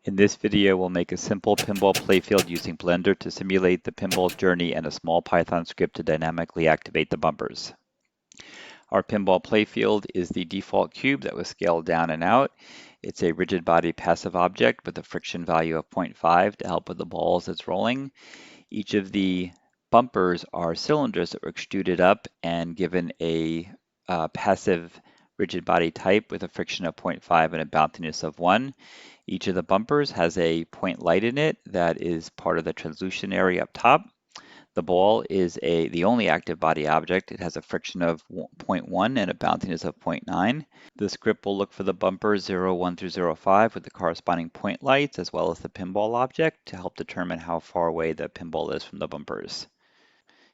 In this video, we'll make a simple pinball playfield using Blender to simulate the pinball's journey and a small Python script to dynamically activate the bumpers. Our pinball playfield is the default cube that was scaled down and out. It's a rigid body passive object with a friction value of 0.5 to help with the balls it's rolling. Each of the bumpers are cylinders that were extruded up and given a passive rigid body type with a friction of 0.5 and a bounciness of 1. Each of the bumpers has a point light in it that is part of the translucent area up top. The ball is the only active body object. It has a friction of 0.1 and a bounciness of 0.9. The script will look for the bumpers 0, 1 through 0, 5 with the corresponding point lights as well as the pinball object to help determine how far away the pinball is from the bumpers.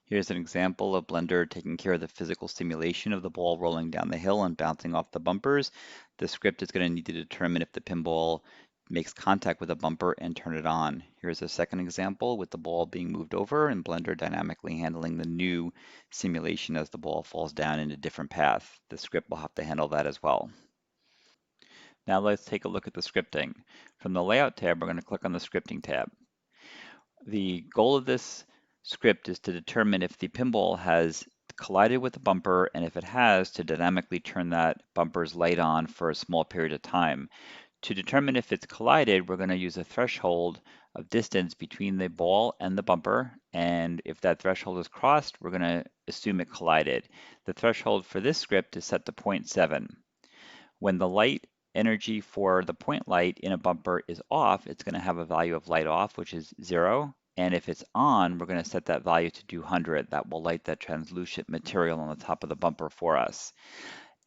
Here's an example of Blender taking care of the physical simulation of the ball rolling down the hill and bouncing off the bumpers. The script is going to need to determine if the pinball makes contact with a bumper and turn it on. Here's a second example with the ball being moved over and Blender dynamically handling the new simulation as the ball falls down in a different path. The script will have to handle that as well. Now let's take a look at the scripting. From the Layout tab, we're going to click on the Scripting tab. The goal of this script is to determine if the pinball has collided with the bumper, and if it has, to dynamically turn that bumper's light on for a small period of time. To determine if it's collided, we're going to use a threshold of distance between the ball and the bumper, and if that threshold is crossed, we're going to assume it collided. The threshold for this script is set to 0.7. When the light energy for the point light in a bumper is off, it's going to have a value of light off, which is 0. And if it's on, we're going to set that value to 200. That will light that translucent material on the top of the bumper for us.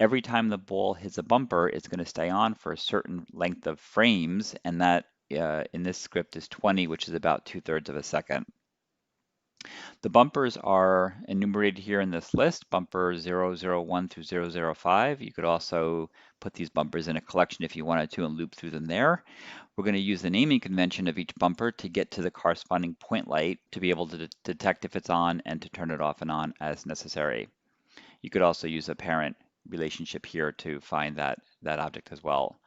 Every time the ball hits a bumper, it's going to stay on for a certain length of frames, and that in this script is 20, which is about 2/3 of a second. The bumpers are enumerated here in this list, bumper 001 through 005. You could also put these bumpers in a collection if you wanted to and loop through them there. We're going to use the naming convention of each bumper to get to the corresponding point light to be able to detect if it's on and to turn it off and on as necessary. You could also use a parent relationship here to find that object as well.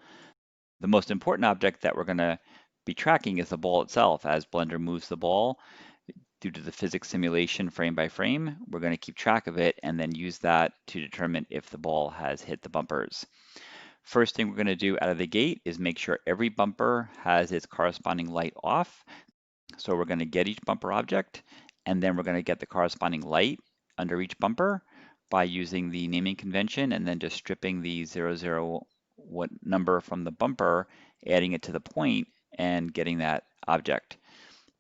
The most important object that we're going to be tracking is the ball itself. As Blender moves the ball, due to the physics simulation frame by frame, we're going to keep track of it and then use that to determine if the ball has hit the bumpers. First thing we're going to do out of the gate is make sure every bumper has its corresponding light off. So we're going to get each bumper object, and then we're going to get the corresponding light under each bumper by using the naming convention and then just stripping the 00 what number from the bumper, adding it to the point, and getting that object,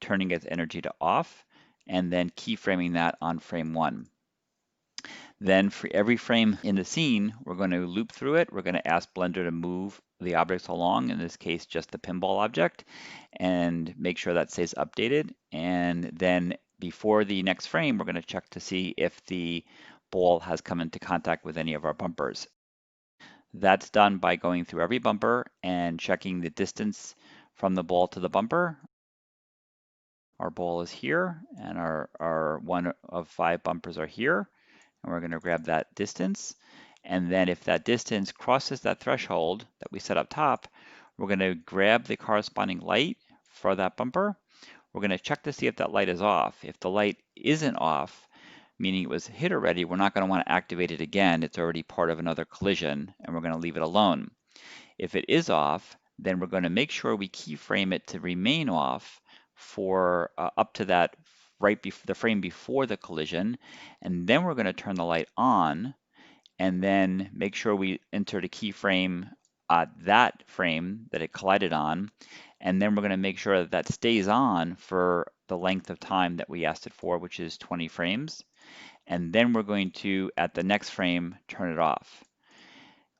turning its energy to off, and then keyframing that on frame 1. Then for every frame in the scene, we're going to loop through it. We're going to ask Blender to move the objects along, in this case, just the pinball object, and make sure that stays updated. And then before the next frame, we're going to check to see if the ball has come into contact with any of our bumpers. That's done by going through every bumper and checking the distance from the ball to the bumper. Our ball is here, and our 1 of 5 bumpers are here. And we're going to grab that distance. And then if that distance crosses that threshold that we set up top, we're going to grab the corresponding light for that bumper. We're going to check to see if that light is off. If the light isn't off, meaning it was hit already, we're not going to want to activate it again. It's already part of another collision, and we're going to leave it alone. If it is off, then we're going to make sure we keyframe it to remain off for up to that right before the frame before the collision, and then we're going to turn the light on and then make sure we enter the keyframe at that frame that it collided on, and then we're going to make sure that that stays on for the length of time that we asked it for, which is 20 frames, and then we're going to, at the next frame, turn it off.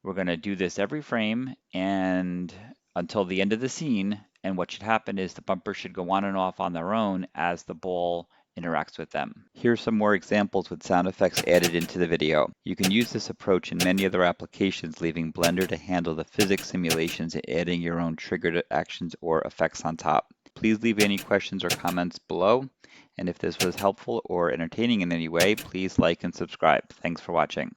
We're going to do this every frame and until the end of the scene, and what should happen is the bumpers should go on and off on their own as the ball interacts with them. Here's some more examples with sound effects added into the video. You can use this approach in many other applications, leaving Blender to handle the physics simulations and adding your own triggered actions or effects on top. Please leave any questions or comments below, and if this was helpful or entertaining in any way, please like and subscribe. Thanks for watching.